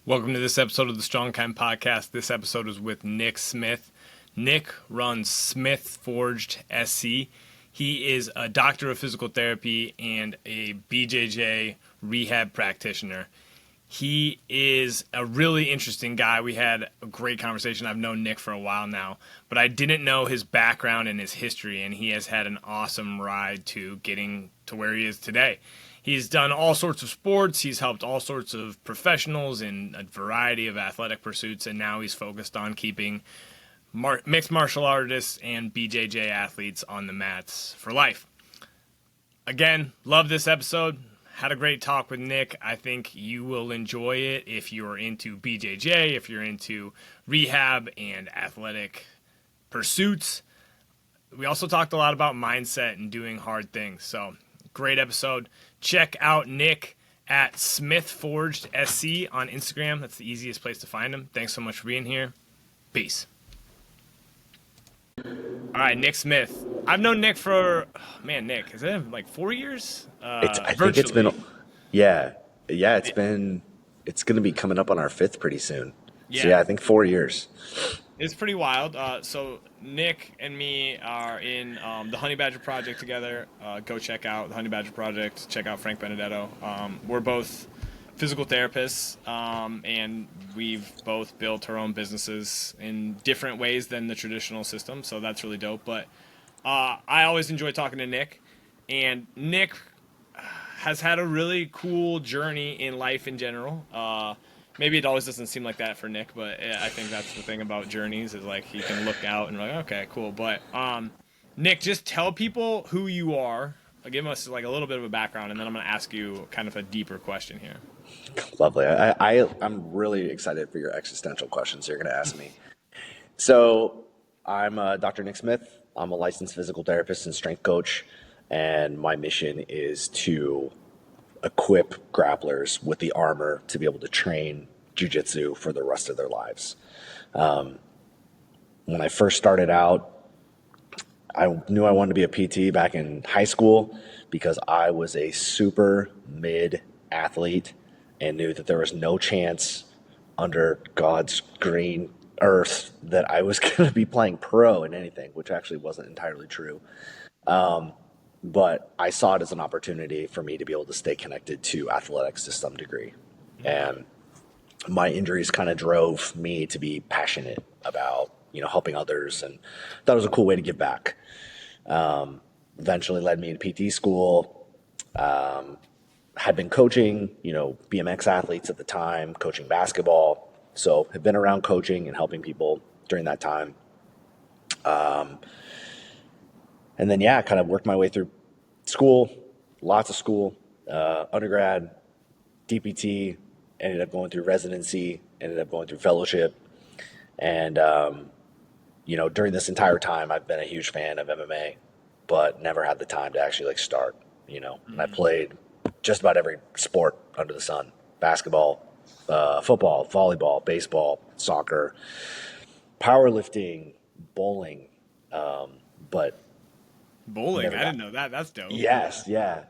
Welcome to this episode of the Strong Kind Podcast. This episode is with Nick Smith. Nick runs Smith Forged SC. He is a doctor of physical therapy and a BJJ rehab practitioner. He is a really interesting guy. We had a great conversation. I've known Nick for a while now, but I didn't know his background and his history, and he has had an awesome ride to getting to where he is today. He's done all sorts of sports. He's helped all sorts of professionals in a variety of athletic pursuits, and now he's focused on keeping mixed martial artists and BJJ athletes on the mats for life. Again, love this episode. Had a great talk with Nick. I think you will enjoy it if you're into BJJ, if you're into rehab and athletic pursuits. We also talked a lot about mindset and doing hard things. So, great episode. Check out Nick at Smith Forged SC on Instagram. That's the easiest place to find him. Thanks so much for being here. Peace. All right, Nick Smith. I've known Nick for, Nick, is it like 4 years? I think it's been, it's going to be coming up on our fifth pretty soon. Yeah. So yeah, I think 4 years. It's pretty wild. So Nick and me are in the Honey Badger Project together. Go check out the Honey Badger Project. Check out Frank Benedetto. We're both physical therapists, and we've both built our own businesses in different ways than the traditional system. So that's really dope. But I always enjoy talking to Nick, and Nick has had a really cool journey in life in general. Maybe it always doesn't seem like that for Nick, but I think that's the thing about journeys is like he can look out and like, okay, cool. But Nick, just tell people who you are. Give us like a little bit of a background, and then I'm going to ask you kind of a deeper question here. Lovely. I'm really excited for your existential questions you're going to ask me. So I'm Dr. Nick Smith. I'm a licensed physical therapist and strength coach, and my mission is to equip grapplers with the armor to be able to train Jiu-Jitsu for the rest of their lives. When I first started out, I knew I wanted to be a PT back in high school because I was a super mid athlete and knew that there was no chance under God's green earth that I was going to be playing pro in anything, which actually wasn't entirely true. But I saw it as an opportunity for me to be able to stay connected to athletics to some degree. And my injuries kind of drove me to be passionate about, helping others, and thought it was a cool way to give back. Eventually led me to PT school. Had been coaching, BMX athletes at the time, coaching basketball. So have been around coaching and helping people during that time. And then, kind of worked my way through school, lots of school, undergrad, DPT, ended up going through residency, ended up going through fellowship. And, during this entire time, I've been a huge fan of MMA, but never had the time to actually start, And I played just about every sport under the sun: basketball, football, volleyball, baseball, soccer, powerlifting, bowling, but Bowling, I didn't know that. That's dope. Yes, yeah.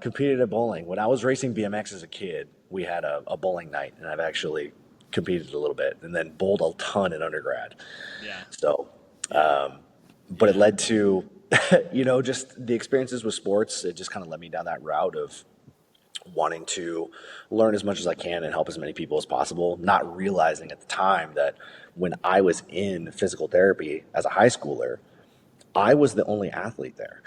Competed at bowling. When I was racing BMX as a kid, we had a bowling night, and I've actually competed a little bit, and then bowled a ton in undergrad. Yeah. So, but it led to, just the experiences with sports. It just kind of led me down that route of wanting to learn as much as I can and help as many people as possible, not realizing at the time that when I was in physical therapy as a high schooler, I was the only athlete there.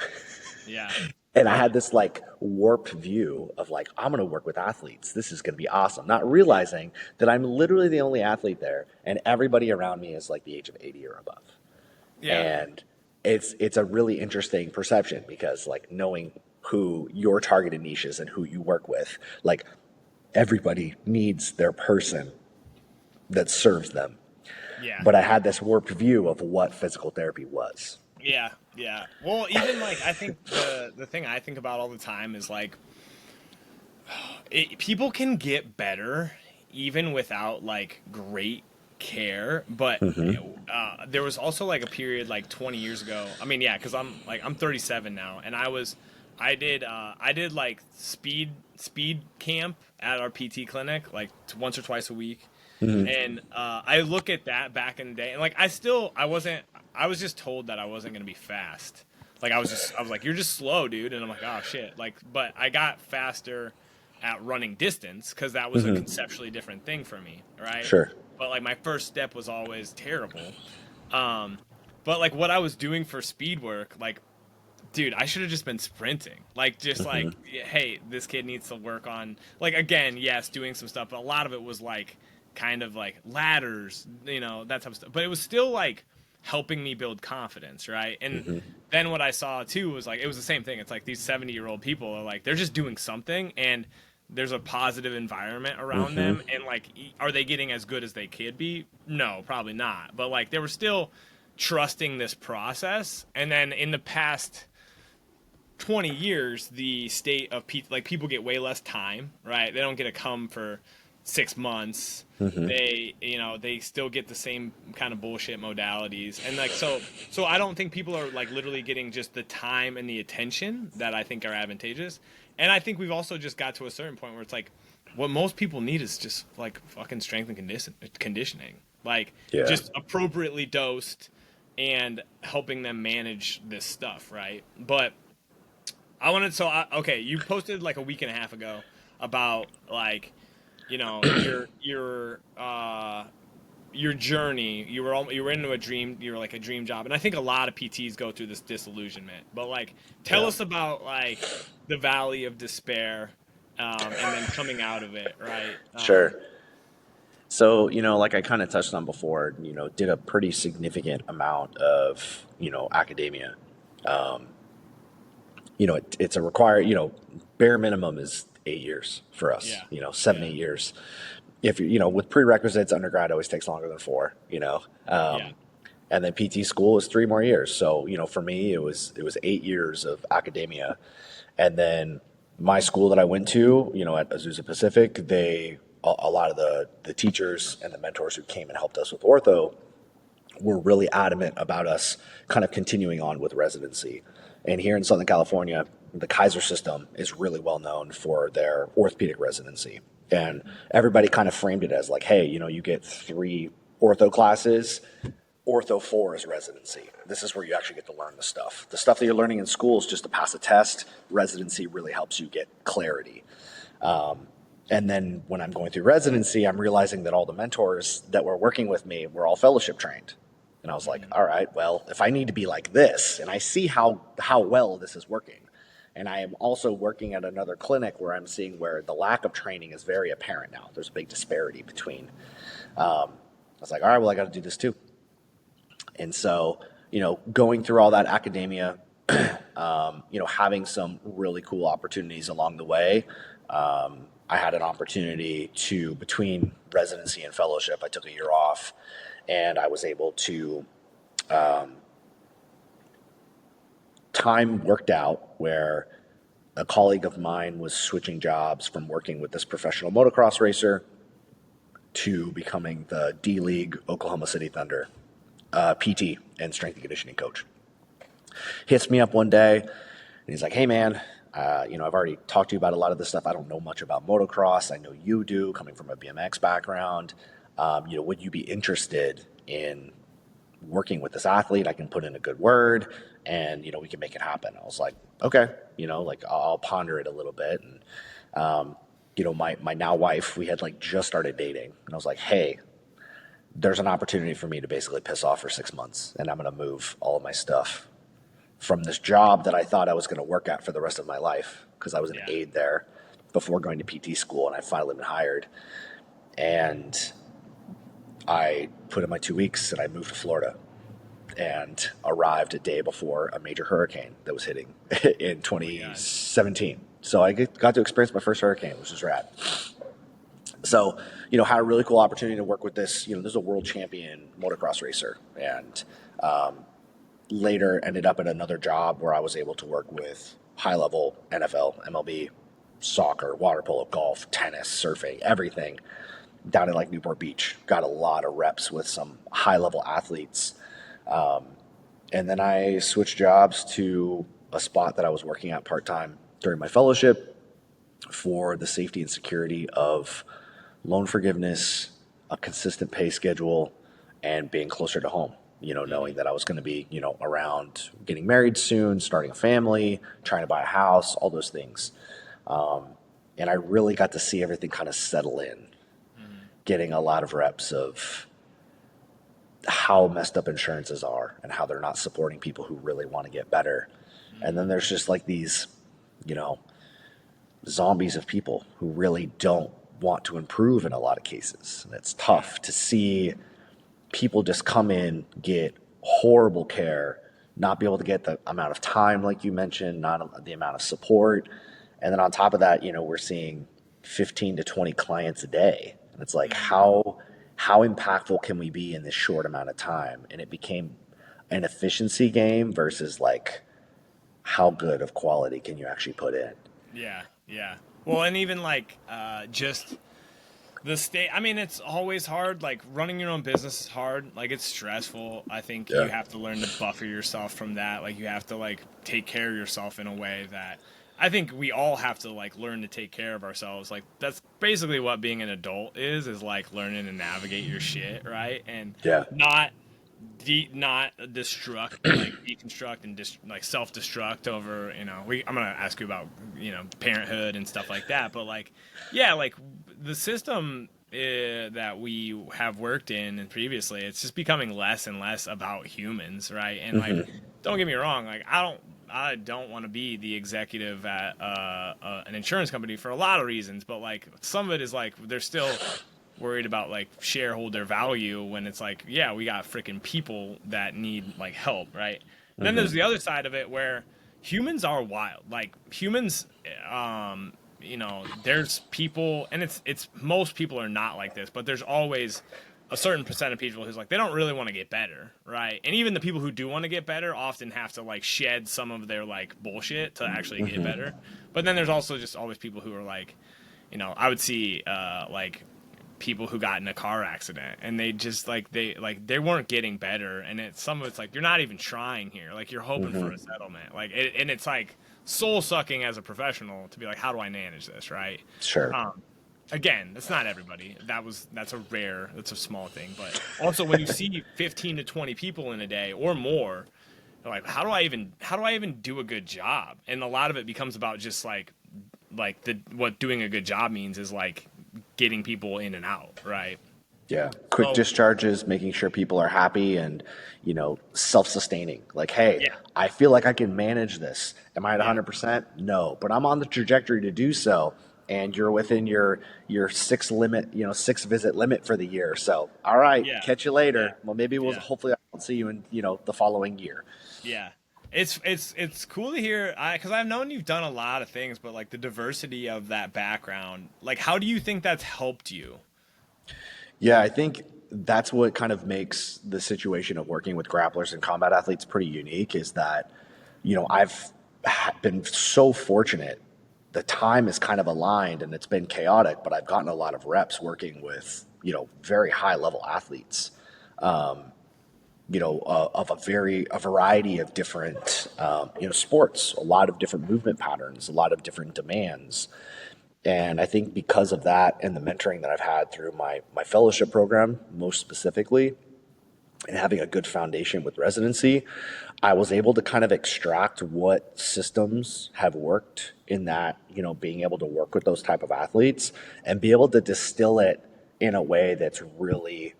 Yeah. And I had this warped view of I'm going to work with athletes. This is going to be awesome. Not realizing that I'm literally the only athlete there, and everybody around me is the age of 80 or above. Yeah. And it's a really interesting perception because knowing who your targeted niche is and who you work with, everybody needs their person that serves them. Yeah. But I had this warped view of what physical therapy was. Yeah. Well, even I think the thing I think about all the time is people can get better even without great care, but there was also a period 20 years ago. I mean, yeah, because I'm 37 now, and I was I did like speed camp at our PT clinic like once or twice a week, Hmm. and I look at that back in the day, and like I was just told that I wasn't gonna be fast. Like I was like, you're just slow, dude, and I'm like, oh shit. Like, but I got faster at running distance because that was a Hmm. conceptually different thing for me, right? Sure. But like my first step was always terrible. Um, but like what I was doing for speed work, like dude, I should have just been sprinting. Like, just Hmm. like, hey, this kid needs to work on, like, again, yes, doing some stuff, but a lot of it was like, kind of like ladders, that type of stuff. But it was still like helping me build confidence, right? And Hmm. then what I saw too was like, it was the same thing. It's like these 70-year-old people are like, they're just doing something and there's a positive environment around Hmm. them. And like, are they getting as good as they could be? No, probably not. But like, they were still trusting this process. And then in the past, 20 years, the state of like people get way less time, right? They don't get to come for 6 months. Hmm. They still get the same kind of bullshit modalities, and like so I don't think people are like literally getting just the time and the attention that I think are advantageous. And I think we've also just got to a certain point where it's like what most people need is just like fucking strength and conditioning, like Yeah. just appropriately dosed and helping them manage this stuff, right? But okay, you posted like a week and a half ago about like, your journey. You were into a dream. You were like a dream job, and I think a lot of PTs go through this disillusionment. But like, tell Yeah. us about like the valley of despair, and then coming out of it, right? Sure. So, like I kind of touched on before, did a pretty significant amount of, academia. Um, it's a required, bare minimum is 8 years for us, Yeah, 7, yeah, 8 years. If with prerequisites, undergrad always takes longer than 4, yeah. and then PT school is 3 more years. So, for me, it was 8 years of academia. And then my school that I went to, at Azusa Pacific, a lot of the teachers and the mentors who came and helped us with ortho were really adamant about us kind of continuing on with residency. And here in Southern California, the Kaiser system is really well known for their orthopedic residency. And everybody kind of framed it as like, hey, you get 3 ortho classes. Ortho 4 is residency. This is where you actually get to learn the stuff. The stuff that you're learning in school is just to pass a test. Residency really helps you get clarity. And then when I'm going through residency, I'm realizing that all the mentors that were working with me were all fellowship trained. And I was like, Mhm. all right, well, if I need to be like this, and I see how well this is working, and I am also working at another clinic where I'm seeing where the lack of training is very apparent now. There's a big disparity between. I was like, all right, well, I got to do this too. And so, going through all that academia, having some really cool opportunities along the way. I had an opportunity to, between residency and fellowship, I took a year off and I was able to, time worked out where a colleague of mine was switching jobs from working with this professional motocross racer to becoming the D League Oklahoma City Thunder PT and strength and conditioning coach. He hits me up one day and he's like, hey man, I've already talked to you about a lot of this stuff. I don't know much about motocross. I know you do, coming from a BMX background. Would you be interested in working with this athlete? I can put in a good word and, we can make it happen. I was like, okay, like I'll ponder it a little bit. And, my now wife, we had like just started dating and I was like, hey, there's an opportunity for me to basically piss off for 6 months and I'm going to move all of my stuff from this job that I thought I was going to work at for the rest of my life because I was an Yeah. aide there before going to PT school and I finally been hired. And I put in my 2 weeks and I moved to Florida and arrived a day before a major hurricane that was hitting in Oh my god. 2017. So I got to experience my first hurricane, which was rad. So, had a really cool opportunity to work with this. This is a world champion motocross racer, and later ended up at another job where I was able to work with high level NFL, MLB, soccer, water polo, golf, tennis, surfing, everything down in like Newport Beach. Got a lot of reps with some high level athletes. And then I switched jobs to a spot that I was working at part-time during my fellowship for the safety and security of loan forgiveness, a consistent pay schedule, and being closer to home. Knowing that I was going to be, around getting married soon, starting a family, trying to buy a house, all those things. And I really got to see everything kind of settle in, getting a lot of reps of how messed up insurances are and how they're not supporting people who really want to get better. And then there's just like these, zombies of people who really don't want to improve in a lot of cases. And it's tough to see people just come in, get horrible care, not be able to get the amount of time, like you mentioned, not the amount of support. And then on top of that, we're seeing 15 to 20 clients a day. And it's like, how impactful can we be in this short amount of time? And it became an efficiency game versus like, how good of quality can you actually put in? Yeah. Well, and even like just the state. I mean, it's always hard. Like running your own business is hard. Like it's stressful. I think you have to learn to buffer yourself from that. Like you have to like take care of yourself in a way that I think we all have to like learn to take care of ourselves. Like that's basically what being an adult is like learning to navigate your shit, right? And not deconstruct and like self-destruct over, I'm gonna ask you about parenthood and stuff like that, but like like the system that we have worked in and previously, it's just becoming less and less about humans, right? And like don't get me wrong, like I don't want to be the executive at an insurance company for a lot of reasons, but like some of it is like they're still worried about like shareholder value when it's like, we got freaking people that need like help, right? Then there's the other side of it where humans are wild. Like humans, there's people, and it's most people are not like this, but there's always a certain percent of people who's like they don't really want to get better, right? And even the people who do want to get better often have to like shed some of their like bullshit to actually get better. But then there's also just always people who are like, I would see like people who got in a car accident and they just like they weren't getting better, and some of it's like you're not even trying here, like you're hoping for a settlement, like and it's like soul sucking as a professional to be like, how do I manage this, right? Sure. Again, that's not everybody. That's a small thing, but also when you see 15 to 20 people in a day or more, you're like, how do I even do a good job? And a lot of it becomes about just like what doing a good job means is like getting people in and out, right? Yeah. Quick discharges, making sure people are happy and, self-sustaining. Like, hey, I feel like I can manage this. Am I at 100%? No, but I'm on the trajectory to do so. And you're within your 6 visit limit for the year. So, all right, catch you later. Well, maybe hopefully I'll see you in, the following year. Yeah. It's cool to hear, because I've known you've done a lot of things, but like the diversity of that background, like how do you think that's helped you? Yeah, I think that's what kind of makes the situation of working with grapplers and combat athletes pretty unique is that, I've been so fortunate. The time is kind of aligned and it's been chaotic, but I've gotten a lot of reps working with, very high level athletes. Of a variety of different, sports, a lot of different movement patterns, a lot of different demands. And I think because of that and the mentoring that I've had through my fellowship program, most specifically, and having a good foundation with residency, I was able to kind of extract what systems have worked in that, being able to work with those type of athletes and be able to distill it in a way that's really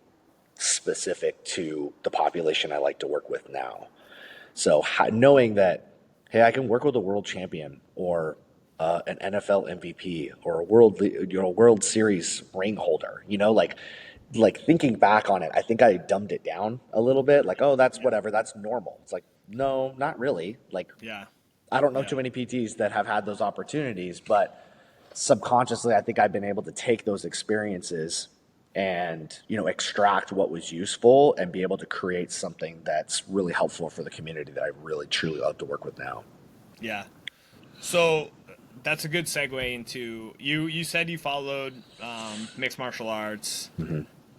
specific to the population I like to work with now. So knowing that, hey, I can work with a world champion or an NFL MVP or a World Series ring holder, like thinking back on it, I think I dumbed it down a little bit. Like, oh, that's whatever, that's normal. It's like, no, not really. Like, I don't know too many PTs that have had those opportunities, but subconsciously, I think I've been able to take those experiences and extract what was useful and be able to create something that's really helpful for the community that I really truly love to work with now. Yeah. So that's a good segue into you said you followed mixed martial arts.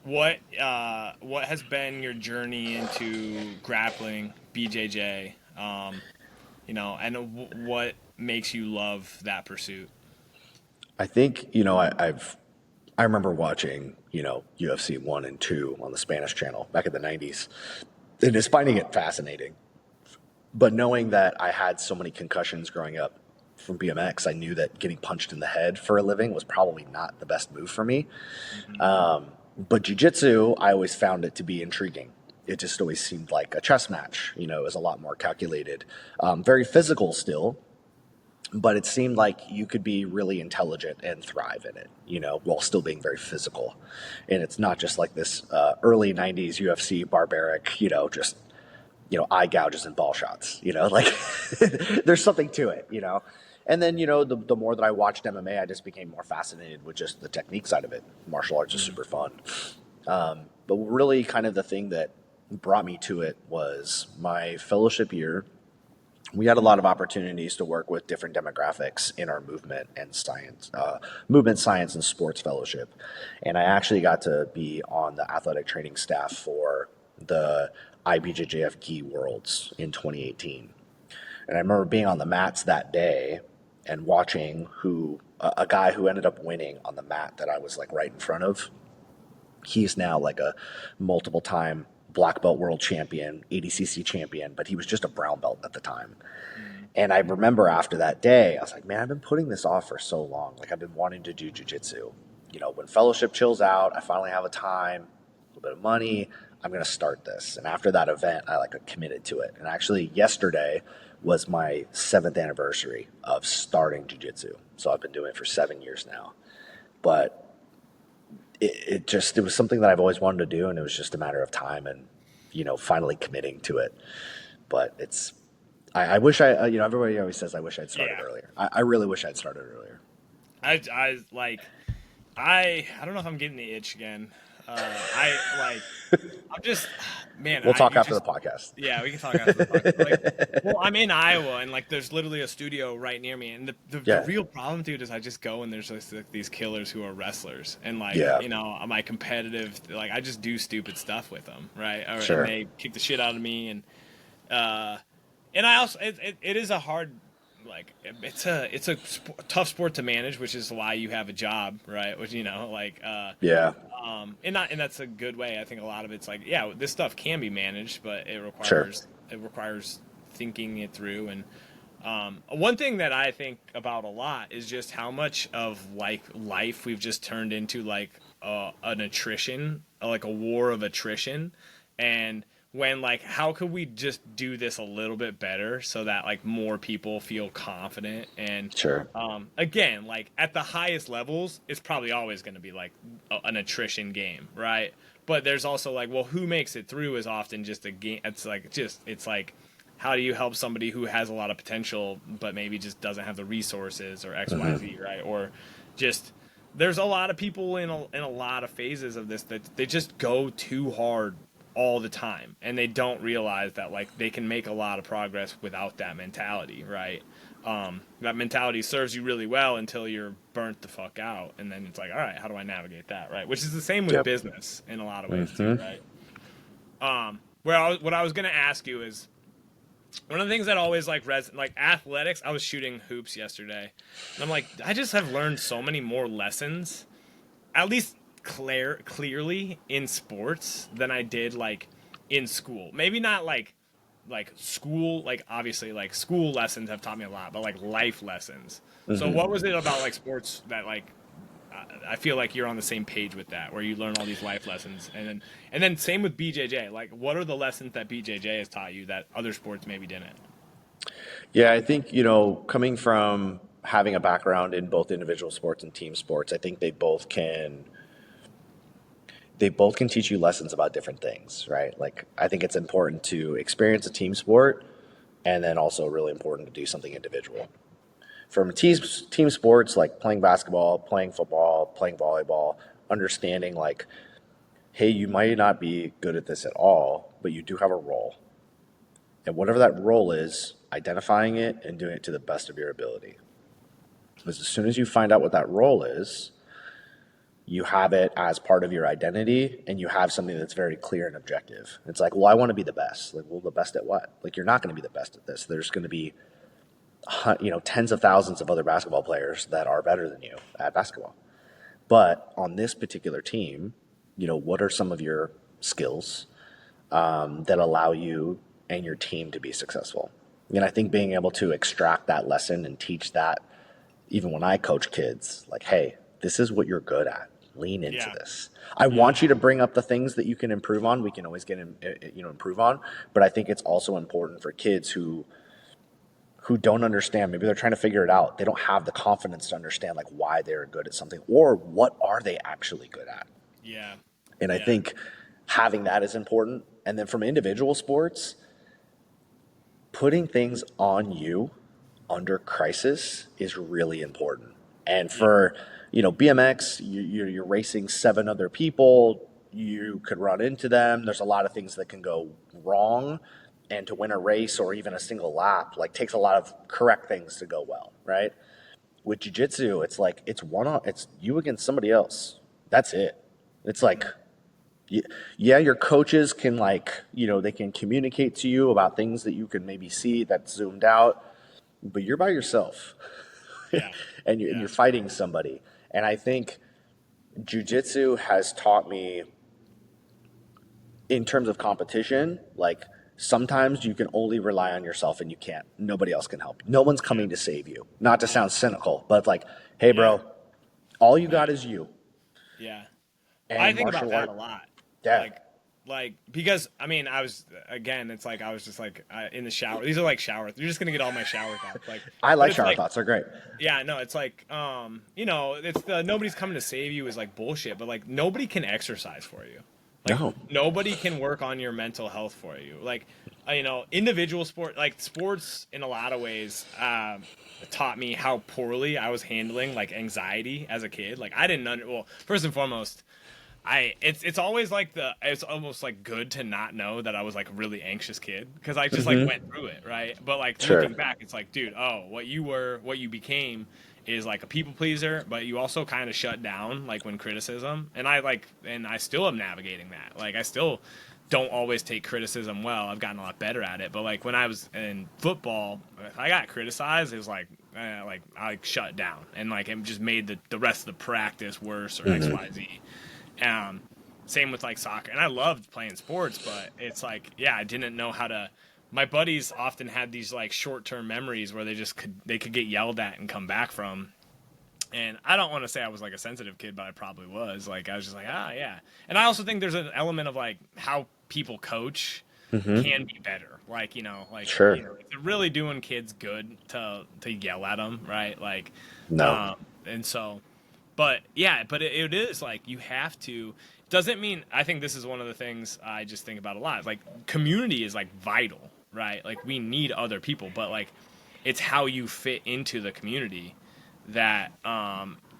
What has been your journey into grappling, BJJ? and what makes you love that pursuit? I think, I remember watching, UFC 1 and 2 on the Spanish channel back in the 90s and just finding it fascinating. But knowing that I had so many concussions growing up from BMX, I knew that getting punched in the head for a living was probably not the best move for me. Mm-hmm. But jiu-jitsu, I always found it to be intriguing. It just always seemed like a chess match. It was a lot more calculated, very physical still, but it seemed like you could be really intelligent and thrive in it, while still being very physical. And it's not just like this early 90s UFC barbaric, just, eye gouges and ball shots, like there's something to it. And then, the more that I watched MMA, I just became more fascinated with just the technique side of it. Martial arts is super fun. But really kind of the thing that brought me to it was my fellowship year. We had a lot of opportunities to work with different demographics in our movement and science, movement science and sports fellowship. And I actually got to be on the athletic training staff for the IBJJF Gi Worlds in 2018. And I remember being on the mats that day and watching a guy who ended up winning on the mat that I was like right in front of. He's now like a multiple time black belt world champion, ADCC champion, but he was just a brown belt at the time. And I remember after that day, I was like, man, I've been putting this off for so long. Like I've been wanting to do jiu-jitsu. When fellowship chills out, I finally have a time, a little bit of money, I'm going to start this. And after that event, I committed to it. And actually yesterday was my 7th anniversary of starting jiu-jitsu. So I've been doing it for 7 years now. But it was something that I've always wanted to do, and it was just a matter of time and, finally committing to it. But I wish everybody always says, I wish I'd started earlier. I really wish I'd started earlier. I don't know if I'm getting the itch again. I'm just, man. We'll talk after the podcast. Yeah, we can talk after the podcast. Well, I'm in Iowa, and there's literally a studio right near me. And the real problem, dude, is I just go and there's just these killers who are wrestlers, and my competitive, I just do stupid stuff with them, right? Sure. And they kick the shit out of me, and I also it is a hard. It's a tough sport to manage, which is why you have a job, right? Which and that's a good way. I think a lot of it's this stuff can be managed, but it requires thinking it through. And one thing that I think about a lot is just how much of life we've just turned into an attrition, a war of attrition, and when how could we just do this a little bit better so that more people feel confident. And again, at the highest levels, it's probably always going to be an attrition game, right? But there's also who makes it through is often just a game. It's how do you help somebody who has a lot of potential but maybe just doesn't have the resources or XYZ, right? Or just there's a lot of people in a lot of phases of this that they just go too hard all the time, and they don't realize that they can make a lot of progress without that mentality, right? That mentality serves you really well until you're burnt the fuck out, and then it's all right, how do I navigate that, right? Which is the same with business in a lot of ways too, right? What I was gonna ask you is one of the things that always athletics. I was shooting hoops yesterday, and I'm I just have learned so many more lessons, at least clearly in sports than I did in school. Maybe not school, obviously school lessons have taught me a lot, but life lessons. So what was it about sports that I feel you're on the same page with that, where you learn all these life lessons, and then same with BJJ. What are the lessons that BJJ has taught you that other sports maybe didn't? Yeah, I think coming from having a background in both individual sports and team sports, I think they both can teach you lessons about different things, right? I think it's important to experience a team sport, and then also really important to do something individual. From team sports, playing basketball, playing football, playing volleyball, understanding hey, you might not be good at this at all, but you do have a role. And whatever that role is, identifying it and doing it to the best of your ability. Because as soon as you find out what that role is, you have it as part of your identity, and you have something that's very clear and objective. It's well, I want to be the best. Well, the best at what? You're not going to be the best at this. There's going to be tens of thousands of other basketball players that are better than you at basketball. But on this particular team, what are some of your skills that allow you and your team to be successful? And I think being able to extract that lesson and teach that, even when I coach kids, like, hey, this is what you're good at. Lean into this. I want you to bring up the things that you can improve on. We can always improve on. But I think it's also important for kids who don't understand. Maybe they're trying to figure it out. They don't have the confidence to understand like why they're good at something or what are they actually good at. Yeah. And I think having that is important. And then from individual sports, putting things on you under crisis is really important. And for, BMX, you're racing 7 other people. You could run into them. There's a lot of things that can go wrong. And to win a race or even a single lap, like takes a lot of correct things to go well, right? With jiu-jitsu, it's like it's you against somebody else. That's it. It's like, yeah, your coaches can they can communicate to you about things that you can maybe see that's zoomed out, but you're by yourself. Yeah. and you're fighting somebody. And I think jiu-jitsu has taught me in terms of competition, like sometimes you can only rely on yourself and nobody else can help. No one's coming to save you. Not to sound cynical, but like, hey bro, all you got is you. Yeah. And I think about that a lot. Yeah. Like, because I was just like in the shower. These are like shower. You're just going to get all my shower thoughts. Like, I like shower thoughts. They're great. Yeah, no, it's like, it's the nobody's coming to save you is like bullshit, but like nobody can exercise for you. Like, No. Nobody can work on your mental health for you. Like, individual sports in a lot of ways taught me how poorly I was handling like anxiety as a kid. Like, I didn't well, first and foremost, it's always like it's almost like good to not know that I was like a really anxious kid because I just like went through it, right? But like looking back, it's like, dude, what you became is like a people pleaser, but you also kind of shut down like when criticism, and I still am navigating that. Like I still don't always take criticism well. I've gotten a lot better at it, but like when I was in football, if I got criticized, it was like I shut down and like it just made the rest of the practice worse or XYZ. Same with like soccer, and I loved playing sports, but it's like, I didn't know how to. My buddies often had these like short-term memories where they could get yelled at and come back from. And I don't want to say I was like a sensitive kid, but I probably was. Like I was just like, yeah. And I also think there's an element of like how people coach can be better. Like is it really doing kids good to yell at them, right? Like No. And so. But it is like you have to. Doesn't mean I think this is one of the things I just think about a lot. Like community is like vital, right? Like we need other people, but like it's how you fit into the community that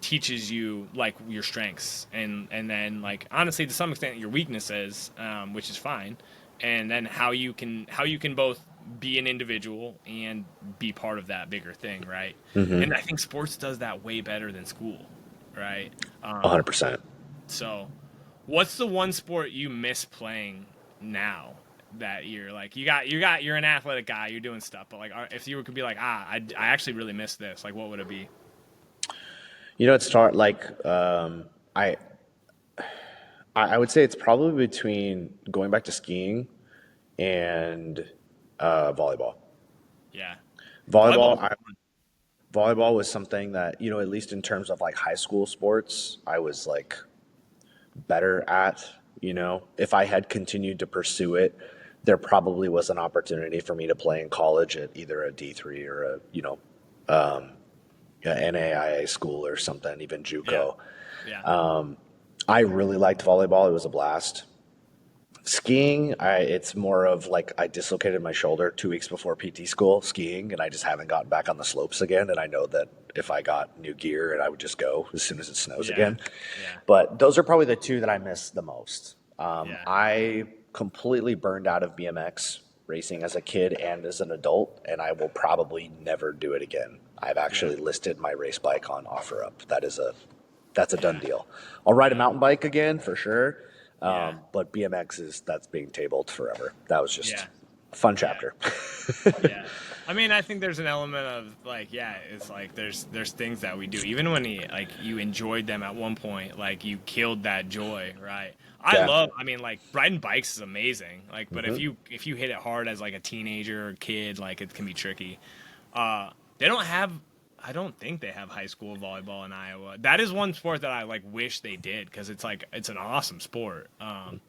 teaches you like your strengths and then like honestly to some extent your weaknesses, which is fine, and then how you can both be an individual and be part of that bigger thing, right? And I think sports does that way better than school. Right. 100%. So what's the one sport you miss playing now that you're like, you're an athletic guy, you're doing stuff, but like, if you could be like, I actually really miss this, like, what would it be? It's hard. Like, I would say it's probably between going back to skiing and volleyball. Yeah. Volleyball was something that, at least in terms of like high school sports, I was like better at. If I had continued to pursue it, there probably was an opportunity for me to play in college at either a D3 or NAIA school or something, even JUCO. Yeah. I really liked volleyball. It was a blast. Skiing, it's more of like I dislocated my shoulder 2 weeks before PT school skiing, and I just haven't gotten back on the slopes again. And I know that if I got new gear, and I would just go as soon as it snows again. Yeah. But those are probably the two that I miss the most. I completely burned out of BMX racing as a kid and as an adult, and I will probably never do it again. I've actually listed my race bike on OfferUp. That's a done deal. I'll ride a mountain bike again for sure. But BMX that's being tabled forever. That was just Fun Yeah. chapter. Yeah. I mean, I think there's an element of like, yeah, it's like there's things that we do, even when you enjoyed them at one point, like you killed that joy, right? Yeah. I mean, like riding bikes is amazing, like, but Hmm. if you hit it hard as like a teenager or kid, like it can be tricky. They don't have. I don't think they have high school volleyball in Iowa. That is one sport that I like wish they did because it's like it's an awesome sport.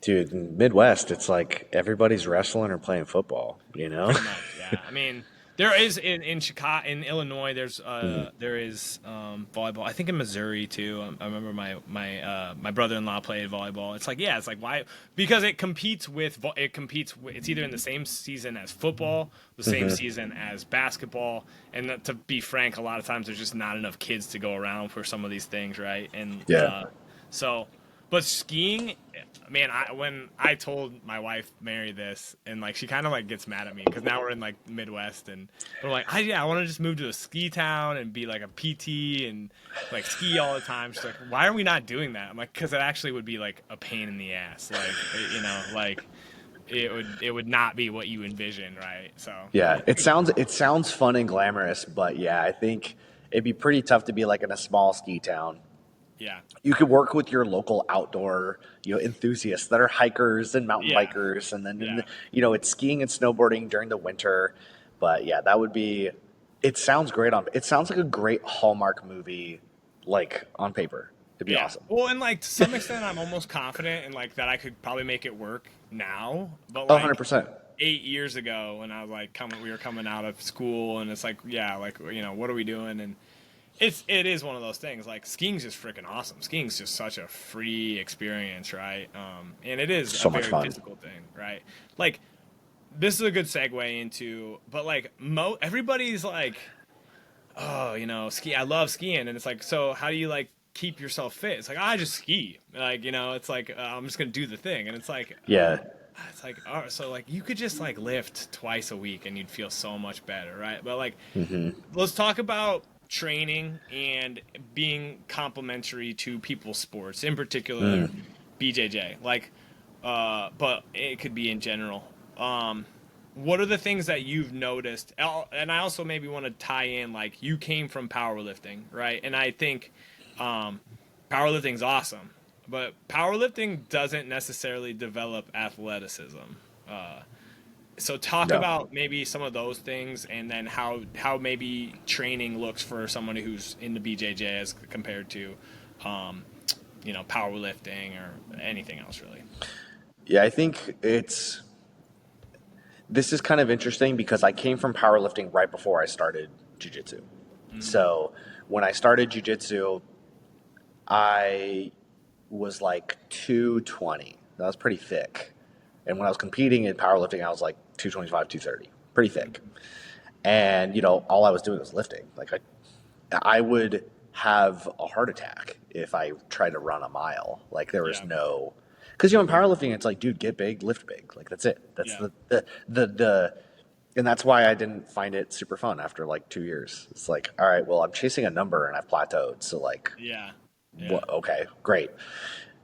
Dude, in Midwest, it's like everybody's wrestling or playing football, you know? Pretty much, yeah. I mean, there is in Chicago, in Illinois. Mhm. There is volleyball. I think in Missouri too. I remember my brother-in-law played volleyball. It's like yeah, it's like why? Because it competes with it's either in the same season as football, the same Mhm. season as basketball, and to be frank, a lot of times there's just not enough kids to go around for some of these things, right? And Yeah. so, but skiing, man, when I told my wife Mary this, and like she kind of like gets mad at me because now we're in like Midwest, and we're like, yeah, I want to just move to a ski town and be like a PT and like ski all the time. She's like, why are we not doing that? I'm like, because it actually would be like a pain in the ass, like like it would not be what you envision, right? So Yeah, it sounds fun and glamorous, but yeah, I think it'd be pretty tough to be like in a small ski town. yeah, You could work with your local outdoor, enthusiasts that are hikers and mountain yeah, bikers, and then yeah. it's skiing and snowboarding during the winter. But yeah, that would be. It sounds great on. It sounds like a great Hallmark movie, like on paper. It'd be Yeah. awesome. Well, and like to some extent, I'm almost confident in like that I could probably make it work now. But Oh, like 100%. 8 years ago, when I was like we were coming out of school, and it's like, yeah, like what are we doing? And it is one of those things. Like skiing's just freaking awesome. Skiing's just such a free experience, right? And it is a So much very fun. physical thing, right? Like this is a good segue into, but like everybody's like, oh, ski. I love skiing, and it's like, so how do you like keep yourself fit? It's like I just ski, like it's like I'm just gonna do the thing, and Yeah. it's like, all right, so like you could just like lift twice a week, and you'd feel so much better, right? But like, Hmm. let's talk about training and being complementary to people's sports, in particular Mm. BJJ. Like, but it could be in general. What are the things that you've noticed? And I also maybe want to tie in like you came from powerlifting, right? And I think um, powerlifting's awesome, but powerlifting doesn't necessarily develop athleticism. Uh, so talk No. about maybe some of those things, and then how maybe training looks for someone who's into BJJ as compared to, um, powerlifting or anything else really. Yeah, I think this is kind of interesting because I came from powerlifting right before I started jiu-jitsu. Mm, So when I started jiu-jitsu, I was like 220. That was pretty thick. And when I was competing in powerlifting, I was like 225, 230. Pretty thick. And, all I was doing was lifting. Like I would have a heart attack if I tried to run a mile. Like there was yeah, no, because in powerlifting, it's like, dude, get big, lift big. Like that's it. That's yeah, and that's why I didn't find it super fun after like 2 years. It's like, all right, well, I'm chasing a number and I've plateaued. So like, yeah, yeah, what? Okay, great.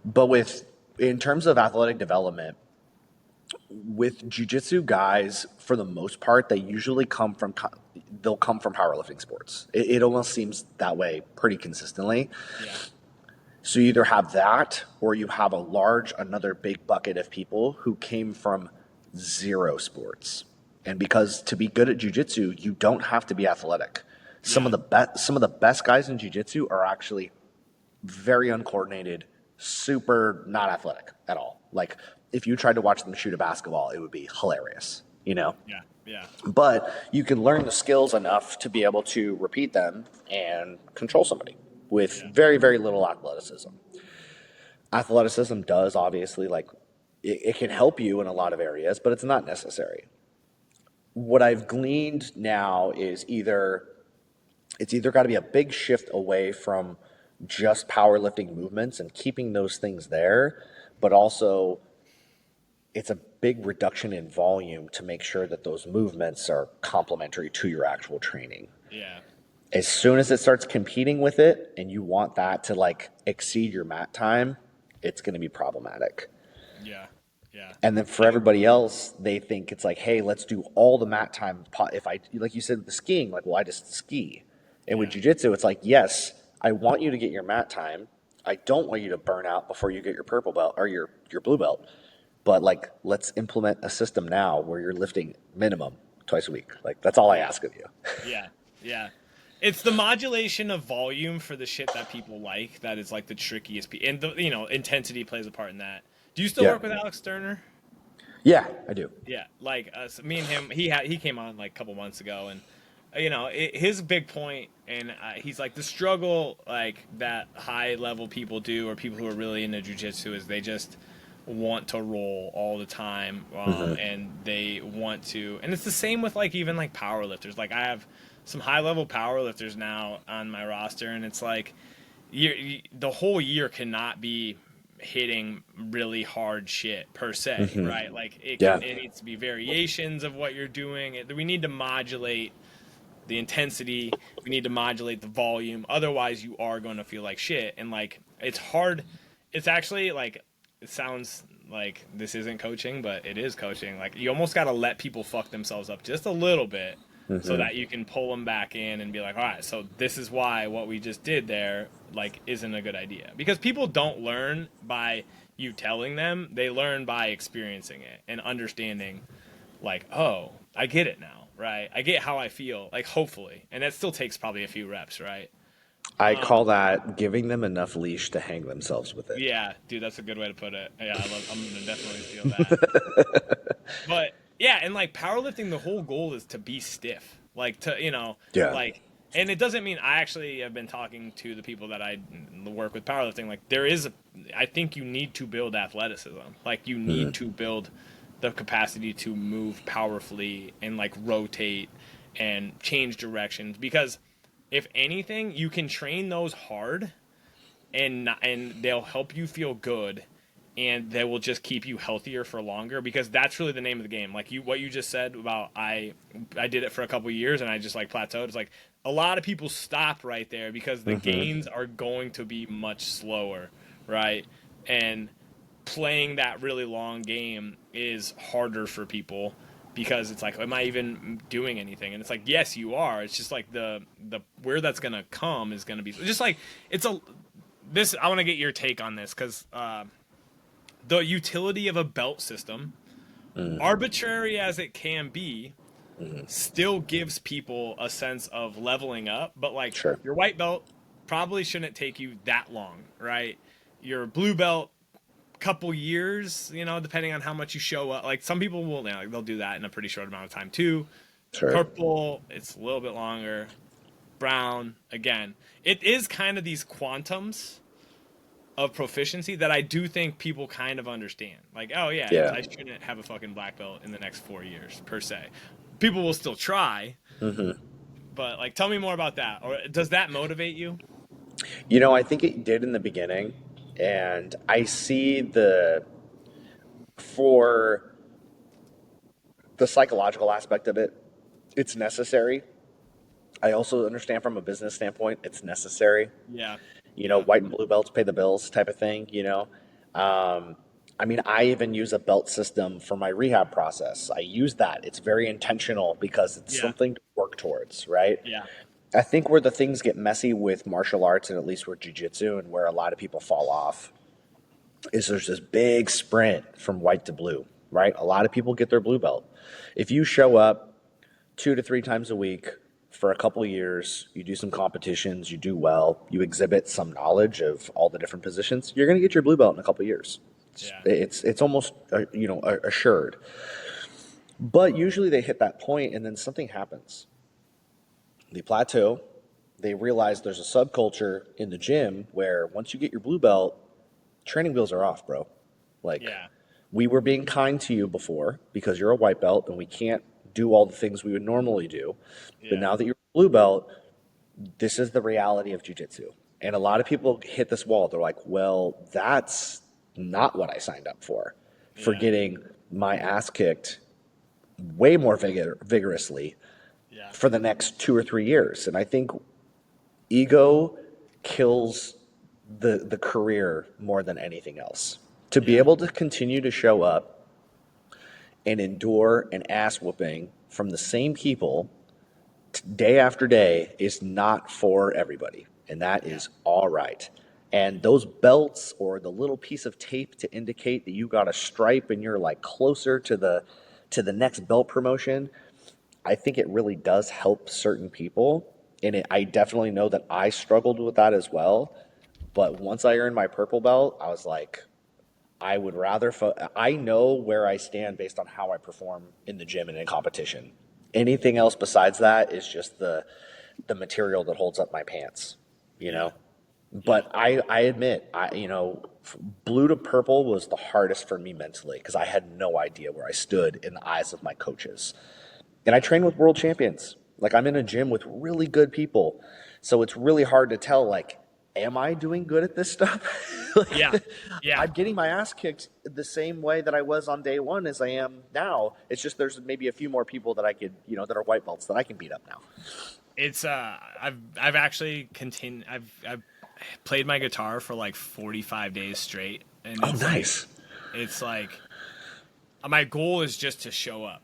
But in terms of athletic development, with jujitsu guys, for the most part, they'll come from powerlifting sports. It almost seems that way pretty consistently. yeah, So you either have that, or you have another big bucket of people who came from zero sports. And because to be good at jujitsu, you don't have to be athletic. yeah, Some of the best guys in jujitsu are actually very uncoordinated, super not athletic at all. Like if you tried to watch them shoot a basketball, it would be hilarious, you know? yeah, yeah, But you can learn the skills enough to be able to repeat them and control somebody with yeah, very, very little athleticism. Athleticism does obviously it can help you in a lot of areas, but it's not necessary. What I've gleaned now is it's either got to be a big shift away from just powerlifting movements and keeping those things there, but also it's a big reduction in volume to make sure that those movements are complementary to your actual training. yeah, As soon as it starts competing with it and you want that to like exceed your mat time, it's going to be problematic. yeah. Yeah. And then for everybody else, they think it's like, hey, let's do all the mat time. If I, like you said, the skiing, like, well, I just ski. And with Yeah. jiu-jitsu, it's like, yes, I want you to get your mat time. I don't want you to burn out before you get your purple belt or your blue belt. But like, let's implement a system now where you're lifting minimum twice a week. Like, that's all I Yeah. ask of you. Yeah. Yeah. It's the modulation of volume for the shit that people like that is like the trickiest and the intensity plays a part in that. Do you still Yeah. work with Alex Sterner? Yeah, I do. Yeah, like so me and him, he came on like a couple months ago, and his big point, and he's like the struggle like that high level people do, or people who are really into jujitsu, is they just want to roll all the time, and they want to, and it's the same with like even like powerlifters. Like I have some high level powerlifters now on my roster, and it's like the whole year cannot be hitting really hard shit per se, right? Like Yeah. it needs to be variations of what you're doing. We need to modulate the intensity. We need to modulate the volume. Otherwise, you are going to feel like shit. And like it's hard. It's actually like it sounds like this isn't coaching, but it is coaching. Like you almost got to let people fuck themselves up just a little bit. So that you can pull them back in and be like, all right, so this is why what we just did there like isn't a good idea, because people don't learn by you telling them, they learn by experiencing it and understanding like, oh, I get it now, right? I get how I feel, like hopefully, and that still takes probably a few reps, right? I call that giving them enough leash to hang themselves with it. Yeah, dude, that's a good way to put it. Yeah, I'm gonna definitely feel that. But yeah, and like powerlifting, the whole goal is to be stiff. Like to, Yeah. like, and it doesn't mean I actually have been talking to the people that I work with powerlifting. Like I think you need to build athleticism. Like you need to build the capacity to move powerfully and like rotate and change directions, because if anything, you can train those hard and they'll help you feel good, and they will just keep you healthier for longer, because that's really the name of the game. Like what you just said about I did it for a couple of years and I just like plateaued. It's like a lot of people stop right there because the gains are going to be much slower, right? And playing that really long game is harder for people, because it's like, am I even doing anything? And it's like, yes, you are. It's just like the where that's gonna come is gonna be just like it's a this. I want to get your take on this, because the utility of a belt system, arbitrary as it can be, still gives people a sense of leveling up. But like Sure. your white belt probably shouldn't take you that long, right? Your blue belt, couple years, depending on how much you show up. Like some people will, like, they'll do that in a pretty short amount of time too. Sure. Purple, it's a little bit longer. Brown, again, it is kind of these quantums of proficiency that I do think people kind of understand. Like, oh yeah, Yeah. I shouldn't have a fucking black belt in the next 4 years per se. People will still try, but like, tell me more about that. Or does that motivate you? I think it did in the beginning, and I see for the psychological aspect of it, it's necessary. I also understand from a business standpoint, it's necessary. Yeah, yeah, White and blue belts pay the bills type of thing. I mean, I even use a belt system for my rehab process. I use that. It's very intentional because it's yeah, something to work towards, right? yeah, I think where the things get messy with martial arts, and at least with jiu-jitsu, and where a lot of people fall off, is there's this big sprint from white to blue, right? A lot of people get their blue belt. If you show up 2 to 3 times a week for a couple of years, you do some competitions, you do well, you exhibit some knowledge of all the different positions, you're going to get your blue belt in a couple of years. yeah, It's almost assured. But usually they hit that point and then something happens. They plateau. They realize there's a subculture in the gym where once you get your blue belt, training wheels are off, bro. Like, yeah, we were being kind to you before because you're a white belt and we can't do all the things we would normally do. But yeah, now that you're a blue belt, this is the reality of jiu-jitsu. And a lot of people hit this wall. They're like, well, that's not what I signed up for yeah, getting my ass kicked way more vigorously yeah, for the next 2 or 3 years. And I think ego kills the career more than anything else. To be yeah, able to continue to show up and endure an ass whooping from the same people day after day is not for everybody. And that Yeah. is all right. And those belts or the little piece of tape to indicate that you got a stripe and you're like closer to the next belt promotion, I think it really does help certain people. And I definitely know that I struggled with that as well. But once I earned my purple belt, I was like, I would rather. I know where I stand based on how I perform in the gym and in competition. Anything else besides that is just the material that holds up my pants, you Yeah. know. Yeah. But I admit, blue to purple was the hardest for me mentally because I had no idea where I stood in the eyes of my coaches. And I Yeah. train with world champions. Like I'm in a gym with really good people. So it's really hard to tell, like, am I doing good at this stuff? Yeah. Like, Yeah. I'm getting my ass kicked the same way that I was on day one as I am now. It's just there's maybe a few more people that I could, that are white belts that I can beat up now. It's I've actually continued I've played my guitar for like 45 days straight, and Oh, nice. it's like my goal is just to show up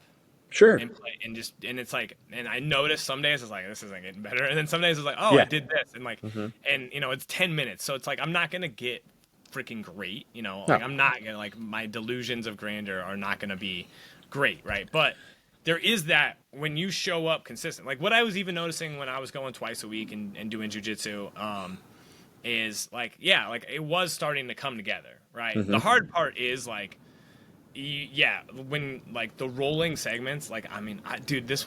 Sure. and play and it's like, and I notice some days it's like this isn't getting better, and then some days it's like, oh, I Yeah. did this, and like, Mm-hmm. and it's 10 minutes, so it's like I'm not gonna get freaking great, like No. I'm not gonna, like, my delusions of grandeur are not gonna be great, right? But there is that when you show up consistent, like what I was even noticing when I was going twice a week and doing jujitsu, is like, yeah, like it was starting to come together, right? The Mm-hmm. hard part is like, yeah, when like the rolling segments, like, I mean, dude, this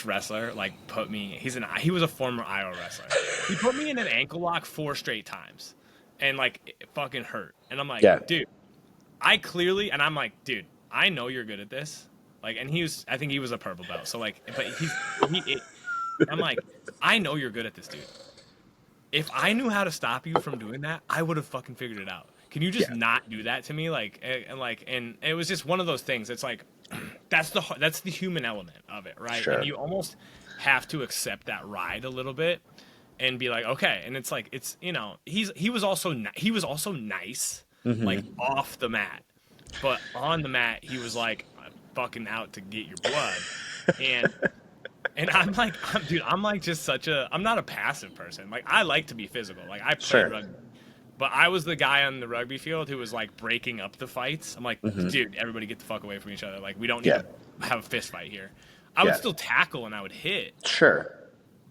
wrestler like put me. He was a former IO wrestler. He put me in an ankle lock 4 straight times, and like it fucking hurt. And I'm like, Yeah. dude, I'm like, dude, I know you're good at this. Like, and I think he was a purple belt. So like, but I'm like, I know you're good at this, dude. If I knew how to stop you from doing that, I would have fucking figured it out. Can you just Yeah. not do that to me? Like, and it was just one of those things. It's like, that's the human element of it, right? And Sure. you almost have to accept that ride a little bit and be like, okay. And it's like, he was also nice, like Mm-hmm. off the mat, but on the mat he was like, I'm fucking out to get your blood, and I'm like, dude, I'm like just I'm not a passive person. Like, I like to be physical. Like, I played Sure. rugby, but I was the guy on the rugby field who was like breaking up the fights. I'm like, Mm-hmm. dude, everybody get the fuck away from each other. Like, we don't need Yeah. to have a fist fight here. I would Yeah. still tackle and I would hit, Sure.